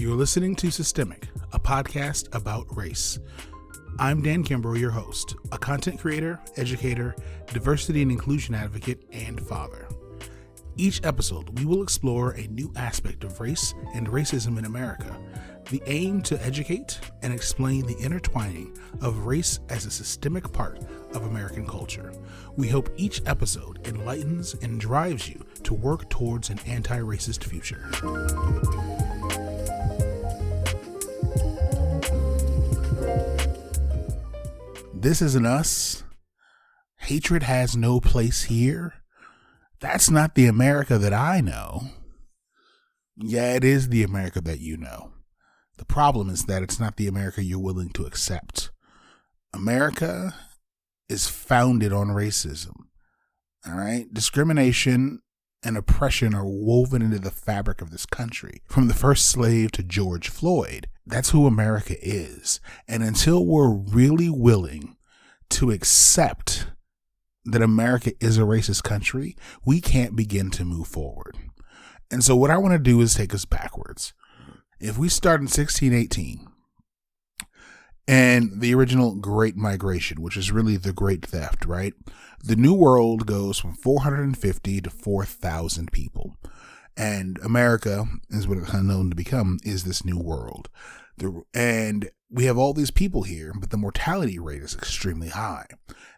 You're listening to Systemic, a podcast about race. I'm Dan Kimbrough, your host, a content creator, educator, diversity and inclusion advocate, and father. Each episode, we will explore a new aspect of race and racism in America, the aim to educate and explain the intertwining of race as a systemic part of American culture. We hope each episode enlightens and drives you to work towards an anti-racist future. This isn't us. Hatred has no place here. That's not the America that I know. Yeah, it is the America that you know. The problem is that it's not the America you're willing to accept. America is founded on racism. All right? Discrimination and oppression are woven into the fabric of this country. From the first slave to George Floyd, that's who America is. And until we're really willing to accept that America is a racist country, we can't begin to move forward. And so what I want to do is take us backwards. If we start in 1618 and the original Great Migration, which is really the Great Theft, right? The New World goes from 450 to 4,000 people. And America, is what it's known to become, is this new world. And we have all these people here, but the mortality rate is extremely high.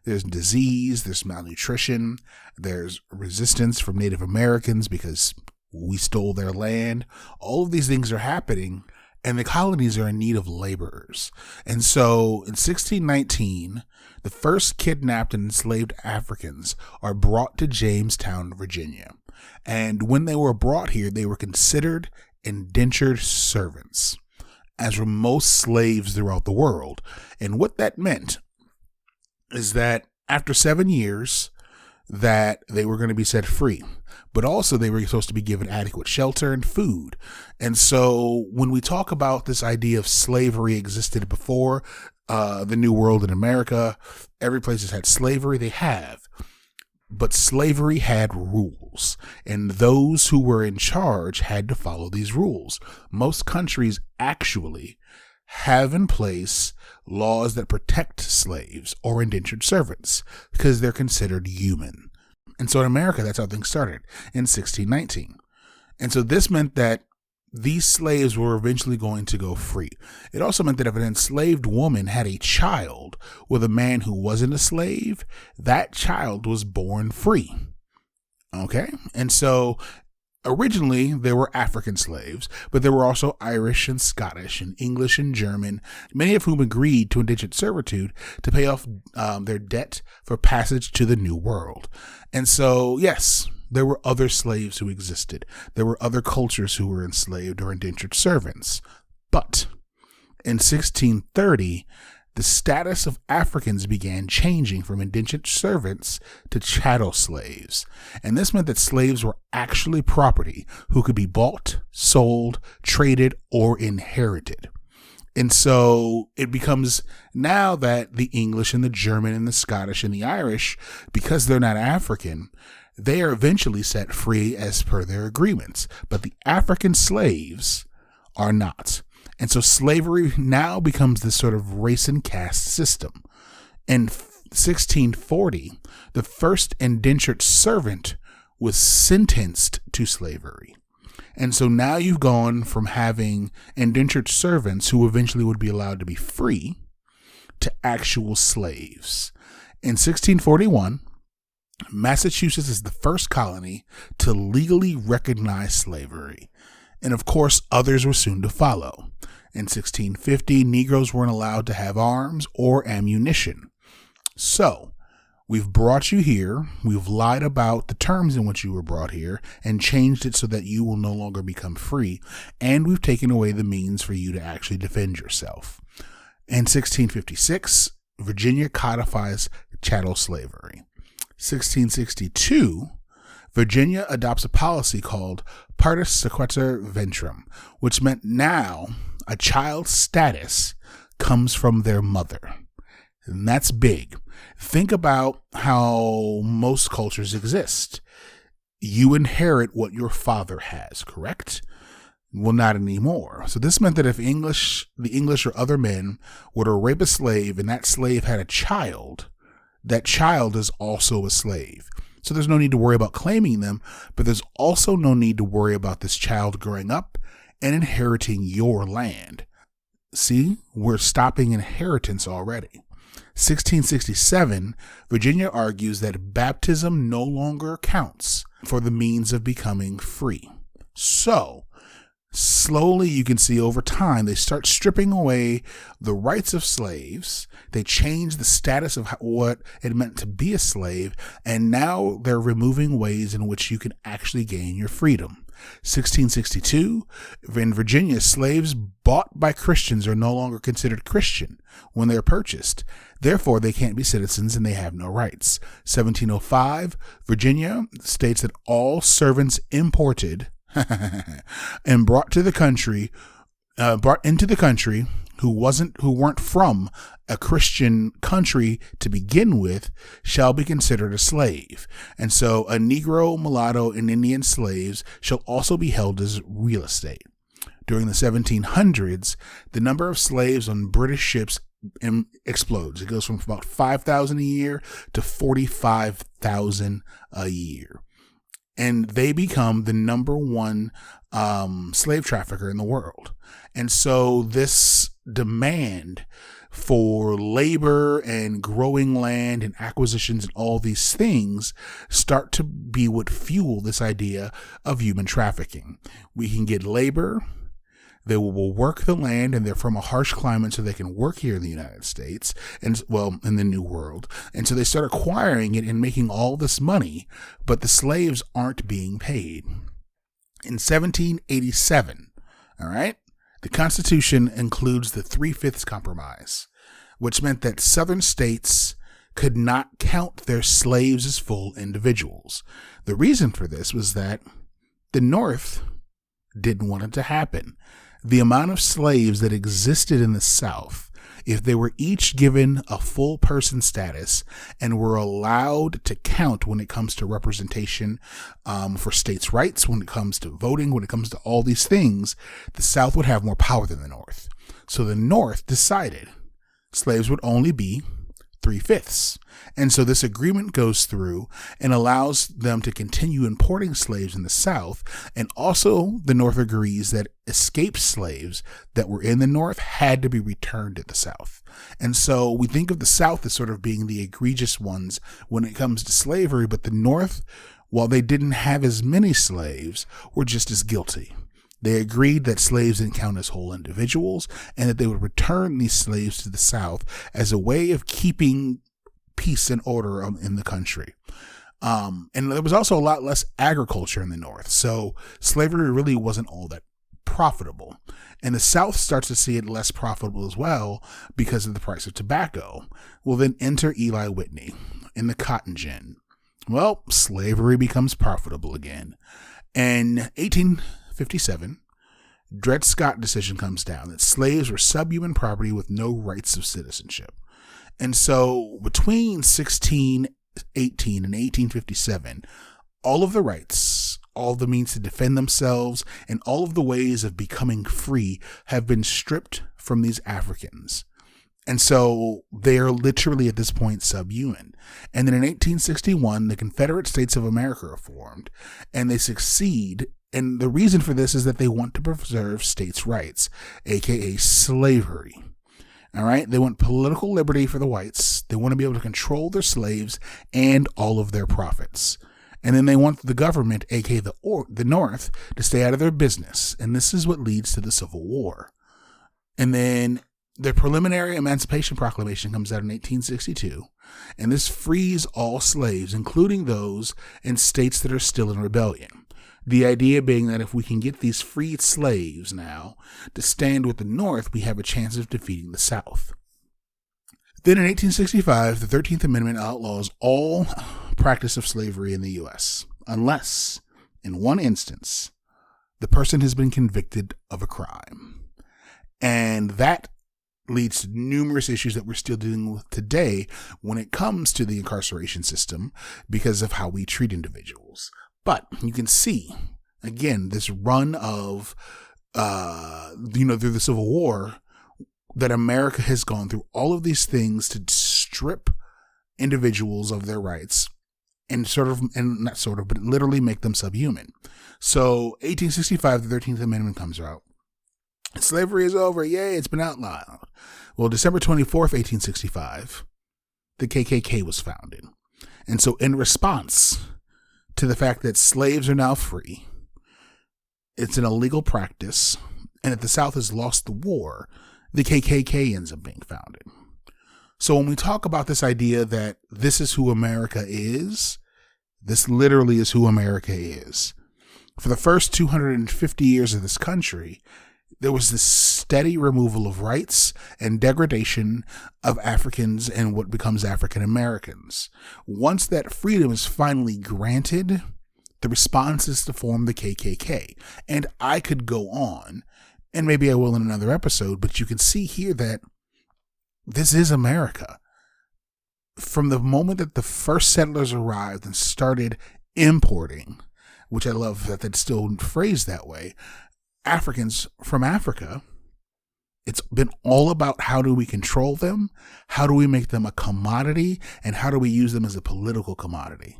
There's disease, there's malnutrition, there's resistance from Native Americans because we stole their land. All of these things are happening, and the colonies are in need of laborers. And so in 1619, the first kidnapped and enslaved Africans are brought to Jamestown, Virginia. And when they were brought here, they were considered indentured servants, as were most slaves throughout the world. And what that meant is that after 7 years, that they were going to be set free, but also they were supposed to be given adequate shelter and food. And so when we talk about this idea of slavery existed before the New World in America, every place has had slavery, they have. But slavery had rules, and those who were in charge had to follow these rules. Most countries actually have in place laws that protect slaves or indentured servants because they're considered human. And so in America, that's how things started in 1619. And so this meant that these slaves were eventually going to go free. It also meant that if an enslaved woman had a child with a man who wasn't a slave, that child was born free. Okay? And so originally there were African slaves, but there were also Irish and Scottish and English and German, many of whom agreed to indentured servitude to pay off their debt for passage to the New World. And so, yes, there were other slaves who existed. There were other cultures who were enslaved or indentured servants. But in 1630, the status of Africans began changing from indentured servants to chattel slaves. And this meant that slaves were actually property who could be bought, sold, traded, or inherited. And so it becomes now that the English and the German and the Scottish and the Irish, because they're not African, they are eventually set free as per their agreements, but the African slaves are not. And so slavery now becomes this sort of race and caste system. In 1640, the first indentured servant was sentenced to slavery. And so now you've gone from having indentured servants who eventually would be allowed to be free to actual slaves. In 1641, Massachusetts is the first colony to legally recognize slavery. And of course, others were soon to follow. In 1650, Negroes weren't allowed to have arms or ammunition. So, we've brought you here, we've lied about the terms in which you were brought here, and changed it so that you will no longer become free, and we've taken away the means for you to actually defend yourself. In 1656, Virginia codifies chattel slavery. 1662, Virginia adopts a policy called Partus Sequitur Ventrum, which meant now a child's status comes from their mother. And that's big. Think about how most cultures exist. You inherit what your father has, correct? Well, not anymore. So this meant that if the English or other men were to rape a slave and that slave had a child, that child is also a slave. So there's no need to worry about claiming them, but there's also no need to worry about this child growing up and inheriting your land. See, we're stopping inheritance already. 1667, Virginia argues that baptism no longer counts for the means of becoming free. So, slowly, you can see over time, they start stripping away the rights of slaves. They change the status of what it meant to be a slave. And now they're removing ways in which you can actually gain your freedom. 1662, in Virginia, slaves bought by Christians are no longer considered Christian when they're purchased. Therefore, they can't be citizens and they have no rights. 1705, Virginia states that all servants imported and brought into the country who weren't from a Christian country to begin with shall be considered a slave. And so a Negro, mulatto, and Indian slaves shall also be held as real estate. During the 1700s, the number of slaves on British ships explodes. It goes from about 5,000 a year to 45,000 a year. And they become the number one slave trafficker in the world. And so this demand for labor and growing land and acquisitions and all these things start to be what fuel this idea of human trafficking. We can get labor. They will work the land, and they're from a harsh climate, so they can work here in the United States and, well, in the New World. And so they start acquiring it and making all this money, but the slaves aren't being paid. In 1787, all right, the Constitution includes the 3/5 Compromise, which meant that Southern states could not count their slaves as full individuals. The reason for this was that the North didn't want it to happen. The amount of slaves that existed in the South, if they were each given a full person status and were allowed to count when it comes to representation for states' rights, when it comes to voting, when it comes to all these things, the South would have more power than the North. So the North decided slaves would only be 3/5. And so this agreement goes through and allows them to continue importing slaves in the South. And also the North agrees that escaped slaves that were in the North had to be returned to the South. And so we think of the South as sort of being the egregious ones when it comes to slavery, but the North, while they didn't have as many slaves, were just as guilty. They agreed that slaves didn't count as whole individuals and that they would return these slaves to the South as a way of keeping peace and order in the country. And there was also a lot less agriculture in the North. So slavery really wasn't all that profitable. And the South starts to see it less profitable as well because of the price of tobacco. Well, then enter Eli Whitney in the cotton gin. Well, slavery becomes profitable again. In 1857, Dred Scott decision comes down that slaves were subhuman property with no rights of citizenship. And so between 1618 and 1857, all of the rights, all the means to defend themselves, and all of the ways of becoming free have been stripped from these Africans. And so they are literally at this point subhuman. And then in 1861, the Confederate States of America are formed, and they succeed. And the reason for this is that they want to preserve states' rights, aka slavery. All right. They want political liberty for the whites. They want to be able to control their slaves and all of their profits. And then they want the government, aka the North, to stay out of their business. And this is what leads to the Civil War. And then the preliminary Emancipation Proclamation comes out in 1862. And this frees all slaves, including those in states that are still in rebellion. The idea being that if we can get these freed slaves now to stand with the North, we have a chance of defeating the South. Then in 1865, the 13th Amendment outlaws all practice of slavery in the U.S., unless, in one instance, the person has been convicted of a crime. And that leads to numerous issues that we're still dealing with today when it comes to the incarceration system because of how we treat individuals. But you can see, again, this run of through the Civil War, that America has gone through all of these things to strip individuals of their rights and but literally make them subhuman. So 1865, the 13th Amendment comes out. Slavery is over. Yay, it's been outlawed. Well, December 24th, 1865, the KKK was founded. And so in response to the fact that slaves are now free, it's an illegal practice, and that the South has lost the war, the KKK ends up being founded. So when we talk about this idea that this is who America is, this literally is who America is. For the first 250 years of this country, there was this steady removal of rights and degradation of Africans and what becomes African Americans. Once that freedom is finally granted, the response is to form the KKK. And I could go on, and maybe I will in another episode, but you can see here that this is America. From the moment that the first settlers arrived and started importing, which I love that that's still phrased that way, Africans from Africa, it's been all about how do we control them, how do we make them a commodity, and how do we use them as a political commodity.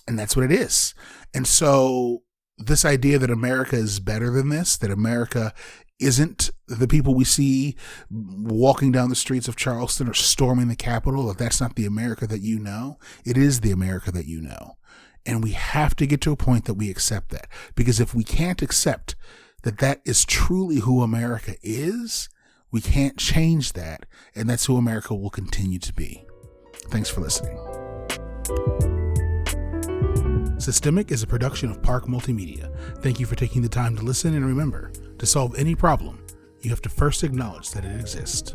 And that's what it is. And so this idea that America is better than this, that America isn't the people we see walking down the streets of Charleston or storming the Capitol, that that's not the America that you know, it is the America that you know. And we have to get to a point that we accept that. Because if we can't accept that that is truly who America is, we can't change that. And that's who America will continue to be. Thanks for listening. Systemic is a production of Park Multimedia. Thank you for taking the time to listen, and remember, to solve any problem, you have to first acknowledge that it exists.